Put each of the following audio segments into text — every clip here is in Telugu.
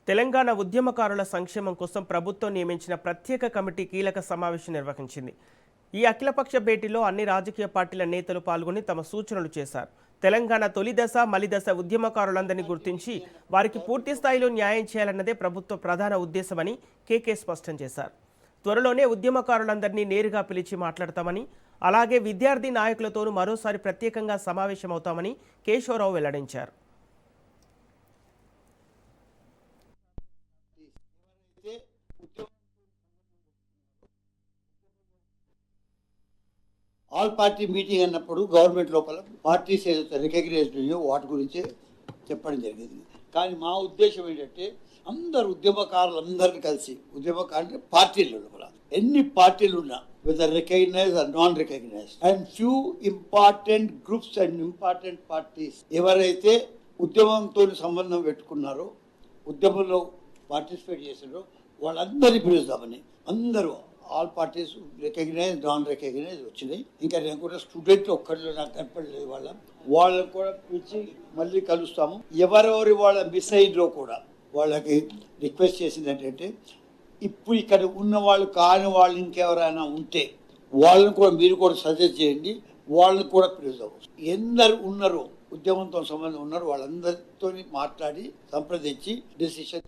తెలంగాణ ఉద్యమకారుల సంక్షేమం కోసం ప్రభుత్వం నియమించిన ప్రత్యేక కమిటీ కీలక సమావేశం నిర్వహించింది. ఈ అఖిలపక్ష భేటీలో అన్ని రాజకీయ పార్టీల నేతలు పాల్గొని తమ సూచనలు చేశారు. తెలంగాణ తొలి దశ, మలి దశ ఉద్యమకారులందరినీ గుర్తించి వారికి పూర్తి స్థాయిలో న్యాయం చేయాలన్నదే ప్రభుత్వ ప్రధాన ఉద్దేశమని కేకే స్పష్టం చేశారు. త్వరలోనే ఉద్యమకారులందరినీ నేరుగా పిలిచి మాట్లాడతామని, అలాగే విద్యార్థి నాయకులతోనూ మరోసారి ప్రత్యేకంగా సమావేశమవుతామని కేశవరావు వెల్లడించారు. ఆల్ పార్టీ మీటింగ్ అన్నప్పుడు గవర్నమెంట్ లోపల పార్టీస్ ఏదైతే రికగ్నైజ్డ్ ఉన్నాయో వాటి గురించే చెప్పడం జరిగింది. కానీ మా ఉద్దేశం ఏంటంటే అందరు ఉద్యమకారులు అందరిని కలిసి ఉద్యమకారులు పార్టీల లోపల ఎన్ని పార్టీలు ఉన్నా whether recognise or non recognise and few important groups and important parties ఎవరైతే ఉద్యమంతో సంబంధం పెట్టుకున్నారో ఉద్యమంలో పార్టిసిపేట్ చేసారో వాళ్ళందరినీ పిలుస్తామని అందరూ all parties recognise non recognise వచ్చినాయి. ఇంకా నేను కూడా స్టూడెంట్ ఒక్కరిలో నాకు కనపడలేదు. వాళ్ళని కూడా పిలిచి మళ్ళీ కలుస్తాము. ఎవరెవరి వాళ్ళ మిస్ అయినలో కూడా వాళ్ళకి రిక్వెస్ట్ చేసింది ఏంటంటే ఇప్పుడు ఇక్కడ ఉన్న వాళ్ళు కాని వాళ్ళు ఇంకెవరైనా ఉంటే వాళ్ళని కూడా మీరు కూడా సజెస్ట్ చేయండి, వాళ్ళని కూడా పిలుస్తాము. ఎందరు ఉన్నారో ఉద్యమంతో సంబంధం ఉన్నారు వాళ్ళందరితో మాట్లాడి సంప్రదించి డెసిషన్.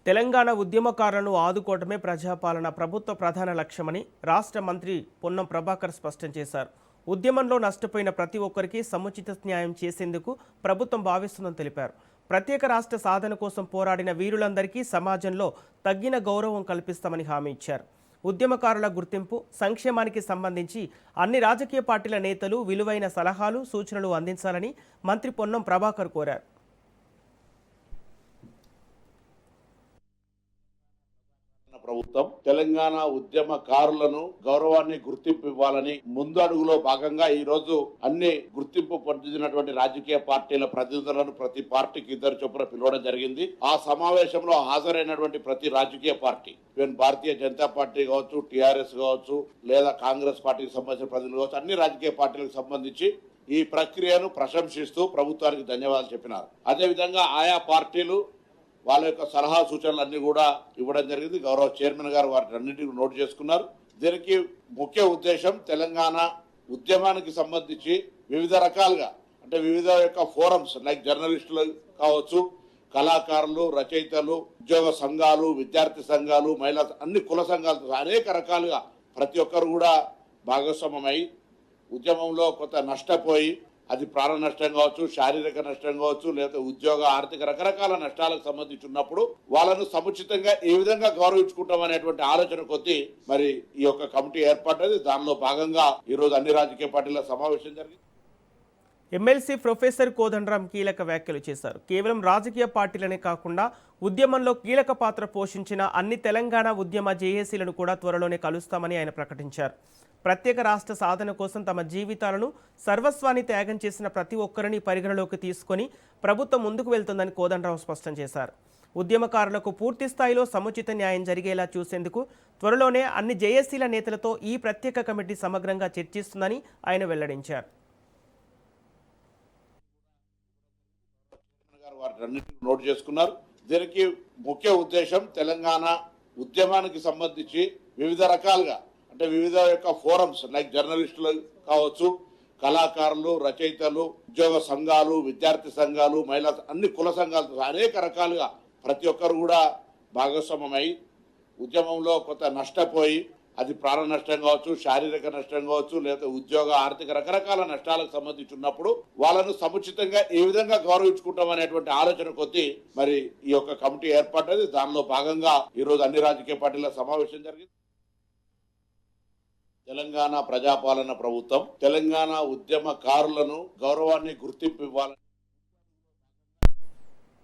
తెలంగాణ ఉద్యమకారులను ఆదుకోవడమే ప్రజాపాలన ప్రభుత్వ ప్రధాన లక్ష్యమని రాష్ట్ర మంత్రి పొన్నం ప్రభాకర్ స్పష్టం చేశారు. ఉద్యమంలో నష్టపోయిన ప్రతి ఒక్కరికి సముచిత న్యాయం చేసేందుకు ప్రభుత్వం భావిస్తుందని తెలిపారు. ప్రత్యేక రాష్ట్ర సాధన కోసం పోరాడిన వీరులందరికీ సమాజంలో తగ్గిన గౌరవం కల్పిస్తామని హామీ ఇచ్చారు. ఉద్యమకారుల గుర్తింపు, సంక్షేమానికి సంబంధించి అన్ని రాజకీయ పార్టీల నేతలు విలువైన సలహాలు, సూచనలు అందించాలని మంత్రి పొన్నం ప్రభాకర్ కోరారు. ప్రభుత్వం తెలంగాణ ఉద్యమకారులను గౌరవాన్ని గుర్తింపు ఇవ్వాలని ముందు అడుగులో భాగంగా ఈ రోజు అన్ని గుర్తింపు పొందినటువంటి రాజకీయ పార్టీల ప్రతినిధులను ప్రతి పార్టీకి 2 చొప్పున పిలవడం జరిగింది. ఆ సమావేశంలో హాజరైనటువంటి ప్రతి రాజకీయ పార్టీ, భారతీయ జనతా పార్టీ కావచ్చు, టిఆర్ఎస్ కావచ్చు, లేదా కాంగ్రెస్ పార్టీకి సంబంధించిన ప్రతినిధులు కావచ్చు, అన్ని రాజకీయ పార్టీలకు సంబంధించి ఈ ప్రక్రియను ప్రశంసిస్తూ ప్రభుత్వానికి ధన్యవాదాలు చెప్పినారు. అదేవిధంగా ఆయా పార్టీలు వాళ్ళ యొక్క సలహా సూచనలు అన్ని కూడా ఇవ్వడం జరిగింది. గౌరవ చైర్మన్ గారు వాటిని అన్నింటినీ నోట్ చేసుకున్నారు. దీనికి ముఖ్య ఉద్దేశం తెలంగాణ ఉద్యమానికి సంబంధించి వివిధ రకాలుగా అంటే వివిధ యొక్క ఫోరమ్స్ లైక్ జర్నలిస్టులు కావచ్చు, కళాకారులు, రచయితలు, ఉద్యోగ సంఘాలు, విద్యార్థి సంఘాలు, మహిళా అన్ని కుల సంఘాలు అనేక రకాలుగా ప్రతి ఒక్కరు కూడా భాగస్వామ్యమై ఉద్యమంలో కొంత నష్టపోయి అది ప్రాణ నష్టం కావచ్చు, శారీరక నష్టం కావచ్చు, లేదా ఉద్యోగ ఆర్థిక రకరకాల నష్టాలకు సంబంధించి ఉన్నప్పుడు వాళ్ళను సముచితంగా ఏ విధంగా గౌరవించుకుంటాం అనేటువంటి ఆలోచన కొద్దీ మరి ఈ యొక్క కమిటీ ఏర్పడ్డది. దానిలో భాగంగా ఈ రోజు అన్ని రాజకీయ పార్టీల సమావేశం జరిగింది. ఎమ్మెల్సీ ప్రొఫెసర్ కోదండరాం కీలక వ్యాఖ్యలు చేశారు. కేవలం రాజకీయ పార్టీలనే కాకుండా ఉద్యమంలో కీలక పాత్ర పోషించిన అన్ని తెలంగాణ ఉద్యమ జేఏసీలను కూడా త్వరలోనే కలుస్తామని ఆయన ప్రకటించారు. ప్రత్యేక రాష్ట్ర సాధన కోసం తమ జీవితాలను సర్వస్వాన్ని త్యాగం చేసిన ప్రతి ఒక్కరిని పరిగణలోకి తీసుకొని ప్రభుత్వం ముందుకు వెళ్తుందని కోదండరాం స్పష్టం చేశారు. ఉద్యమకారులకు పూర్తి స్థాయిలో సముచిత న్యాయం జరిగేలా చూసేందుకు త్వరలోనే అన్ని జేఏసీల నేతలతో ఈ ప్రత్యేక కమిటీ సమగ్రంగా చర్చిస్తుందని ఆయన వెల్లడించారు. వాటిని నోట్ చేసుకున్నారు. దీనికి ముఖ్య ఉద్దేశం తెలంగాణ ఉద్యమానికి సంబంధించి వివిధ రకాలుగా అంటే వివిధ యొక్క ఫోరమ్స్ లైక్ జర్నలిస్టులు కావచ్చు, కళాకారులు, రచయితలు, ఉద్యోగ సంఘాలు, విద్యార్థి సంఘాలు, మహిళా అన్ని కుల సంఘాలు అనేక రకాలుగా ప్రతి ఒక్కరు కూడా భాగస్వామ్యమై ఉద్యమంలో కొంత నష్టపోయి అది ప్రాణ నష్టం కావచ్చు, శారీరక నష్టం కావచ్చు, లేదా ఉద్యోగ ఆర్థిక రకరకాల నష్టాలకు సంబంధించి ఉన్నప్పుడు వాళ్ళను సముచితంగా ఏ విధంగా గౌరవించుకుంటాం అనేటువంటి ఆలోచన కొద్దీ మరి ఈ యొక్క కమిటీ ఏర్పడ్డది. దానిలో భాగంగా ఈ రోజు అన్ని రాజకీయ పార్టీల సమావేశం జరిగింది. తెలంగాణ ప్రజాపాలన ప్రభుత్వం తెలంగాణ ఉద్యమకారులను గౌరవాన్ని గుర్తింపు ఇవ్వాలని